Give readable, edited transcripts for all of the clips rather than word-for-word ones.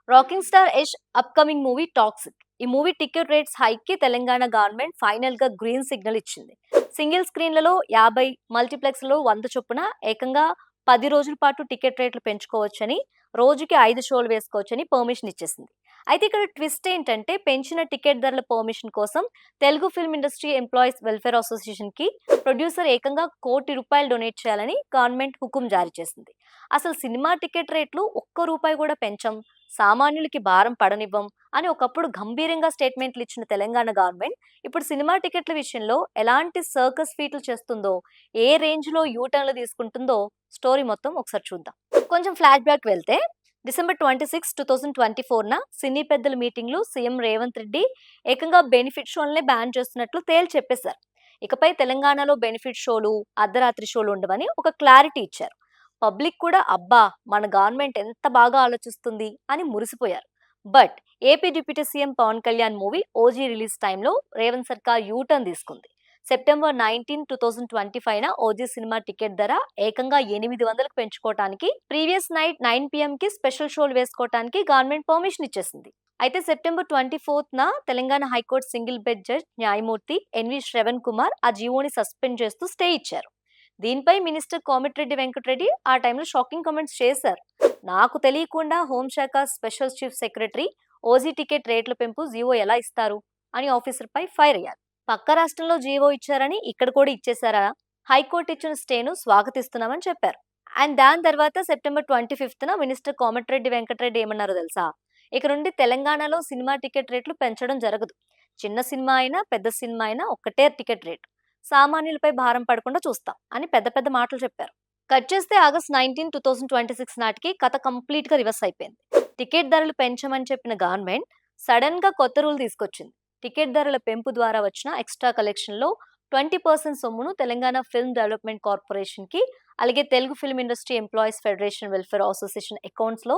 Rocking star Yash upcoming movie toxic. ఈ movie ticket rates hike కి Telangana government final గా green signal ఇచ్చింది. Single స్క్రీన్లలో 50, multiplex లో 100 చొప్పున ఏకంగా 10 రోజుల పాటు టికెట్ రేట్లు పెంచుకోవచ్చని, రోజుకి 5 షోలు వేసుకోవచ్చని పర్మిషన్ ఇచ్చేసింది. అయితే ఇక్కడ ట్విస్ట్ ఏంటంటే, పెంచిన టికెట్ ధరల పర్మిషన్ కోసం Telugu film industry employees welfare association కి ప్రొడ్యూసర్ ఏకంగా ₹1,00,00,000 డొనేట్ చేయాలని గవర్నమెంట్ హుకుం జారీ చేసింది. అసలు సినిమా టికెట్ రేట్లు ₹1 కూడా పెంచం, సామాన్యులకి భారం పడనివ్వం అని ఒకప్పుడు గంభీరంగా స్టేట్మెంట్లు ఇచ్చిన తెలంగాణ గవర్నమెంట్ ఇప్పుడు సినిమా టికెట్ల విషయంలో ఎలాంటి సర్కస్ ఫీట్లు చేస్తుందో, ఏ రేంజ్ లో యూటర్న్లు తీసుకుంటుందో స్టోరీ మొత్తం ఒకసారి చూద్దాం. కొంచెం ఫ్లాష్ బ్యాక్ వెళ్తే, డిసెంబర్ 26, 2024న సినీ పెద్దల మీటింగ్ లో సీఎం రేవంత్ రెడ్డి ఏకంగా బెనిఫిట్ షోలనే బ్యాన్ చేస్తున్నట్లు తేల్చి చెప్పేశారు. ఇకపై తెలంగాణలో బెనిఫిట్ షోలు, అర్ధరాత్రి షోలు ఉండవని ఒక క్లారిటీ ఇచ్చారు. పబ్లిక్ కూడా అబ్బా, మన గవర్నమెంట్ ఎంత బాగా ఆలోచిస్తుంది అని మురిసిపోయారు. But AP deputy CM Pavan Kalyan movie OG release టైంలో రేవంత్ సర్కార్ యూటర్న్ తీసుకుంది. సెప్టెంబర్ 19, 2025న ఓజీ సినిమా టికెట్ ధర ఏకంగా 800కు పెంచుకోవటానికి, ప్రీవియస్ నైట్ 9 PM కి స్పెషల్ షోలు వేసుకోవటానికి గవర్నమెంట్ పర్మిషన్ ఇచ్చేసింది. అయితే సెప్టెంబర్ 24న Telangana high court single bench judge న్యాయమూర్తి ఎన్వి శ్రవణ్ కుమార్ ఆ జీవోని సస్పెండ్ చేస్తూ స్టే ఇచ్చారు. దీనిపై మినిస్టర్ కోమటిరెడ్డి వెంకటరెడ్డి ఆ టైంలో షాకింగ్ కామెంట్స్ చేశారు. నాకు తెలియకుండా హోంశాఖ special chief secretary OG ticket రేట్ల పెంపు జీవో ఎలా ఇస్తారు అని ఆఫీసర్ పై ఫైర్ అయ్యారు. పక్క రాష్ట్రంలో జీవో ఇచ్చారని ఇక్కడ కూడా ఇచ్చేశారా? హైకోర్టు ఇచ్చిన స్టేను స్వాగతిస్తున్నామని చెప్పారు. అండ్ దాని తర్వాత సెప్టెంబర్ 25న మినిస్టర్ కోమటిరెడ్డి వెంకటరెడ్డి ఏమన్నారో తెలుసా? ఇక నుండి తెలంగాణలో సినిమా టికెట్ రేట్లు పెంచడం జరగదు. చిన్న సినిమా అయినా పెద్ద సినిమా అయినా ఒక్కటే టికెట్ రేటు. సామాన్యులపై భారం పడకుండా చూస్తాం అని పెద్ద పెద్ద మాటలు చెప్పారు. కట్ చేస్తే ఆగస్ట్ 19, 2026 నాటికి కథ కంప్లీట్ గా రివర్స్ అయిపోయింది. టికెట్ ధరలు పెంచమని చెప్పిన గవర్నమెంట్ సడన్ గా కొత్త రూల్ తీసుకొచ్చింది. టికెట్ ధరల పెంపు ద్వారా వచ్చిన ఎక్స్ట్రా కలెక్షన్ లో 20% సొమ్మును తెలంగాణ ఫిల్మ్ డెవలప్మెంట్ కార్పొరేషన్ కి, అలాగే Telugu film industry employees federation welfare association accounts లో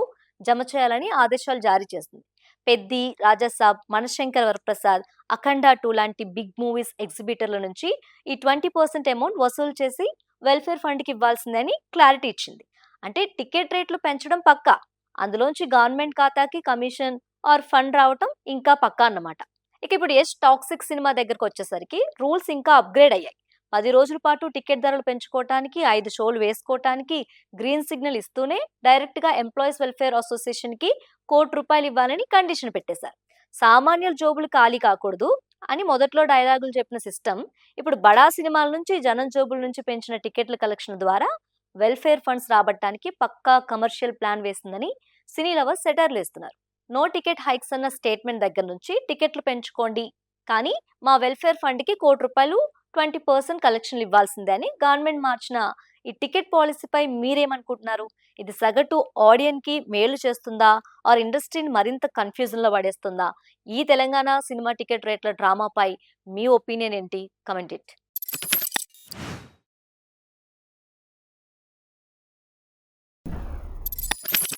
జమ చేయాలని ఆదేశాలు జారీ చేసింది. పెద్ది, రాజాసాబ్, మనశంకర్ వరప్రసాద్, అఖండ 2 లాంటి బిగ్ మూవీస్ ఎగ్జిబిటర్ల నుంచి ఈ 20% అమౌంట్ వసూలు చేసి వెల్ఫేర్ ఫండ్ కి ఇవ్వాల్సిందని క్లారిటీ ఇచ్చింది. అంటే టికెట్ రేట్లు పెంచడం పక్కా, అందులోంచి గవర్నమెంట్ ఖాతాకి కమిషన్ ఆర్ ఫండ్ రావటం ఇంకా పక్కా అన్నమాట. ఇక ఇప్పుడు యష్ టాక్సిక్ సినిమా దగ్గరకు వచ్చేసరికి రూల్స్ ఇంకా అప్గ్రేడ్ అయ్యాయి. 10 రోజుల పాటు టికెట్ ధరలు పెంచుకోవటానికి, 5 షోలు వేసుకోవటానికి గ్రీన్ సిగ్నల్ ఇస్తూనే డైరెక్ట్ గా ఎంప్లాయీస్ వెల్ఫేర్ అసోసియేషన్ కి ₹1,00,00,000 ఇవ్వాలని కండిషన్ పెట్టేశారు. సామాన్యుల జోబులు ఖాళీ కాకూడదు అని మొదట్లో డైలాగులు చెప్పిన సిస్టమ్ ఇప్పుడు బడా సినిమాల నుంచి, జనం జోబుల నుంచి పెంచిన టికెట్ల కలెక్షన్ ద్వారా వెల్ఫేర్ ఫండ్స్ రాబట్టడానికి పక్కా కమర్షియల్ ప్లాన్ వేసిందని సినీ లవర్స్ సెటర్లు వేస్తున్నారు. నో టికెట్ హైక్స్ అన్న స్టేట్మెంట్ దగ్గర నుంచి టికెట్లు పెంచుకోండి కానీ మా వెల్ఫేర్ ఫండ్ కి ₹1,00,00,000 20% కలెక్షన్లు ఇవ్వాల్సిందే అని గవర్నమెంట్ మార్చిన ఈ టికెట్ పాలసీపై మీరేమనుకుంటున్నారు? ఇది సగటు ఆడియన్ కి మేలు చేస్తుందా, ఆర్ ఇండస్ట్రీని మరింత కన్ఫ్యూజన్ లో పడేస్తుందా? ఈ తెలంగాణ సినిమా టికెట్ రేట్ల డ్రామాపై మీ ఒపీనియన్ ఏంటి? Comment it.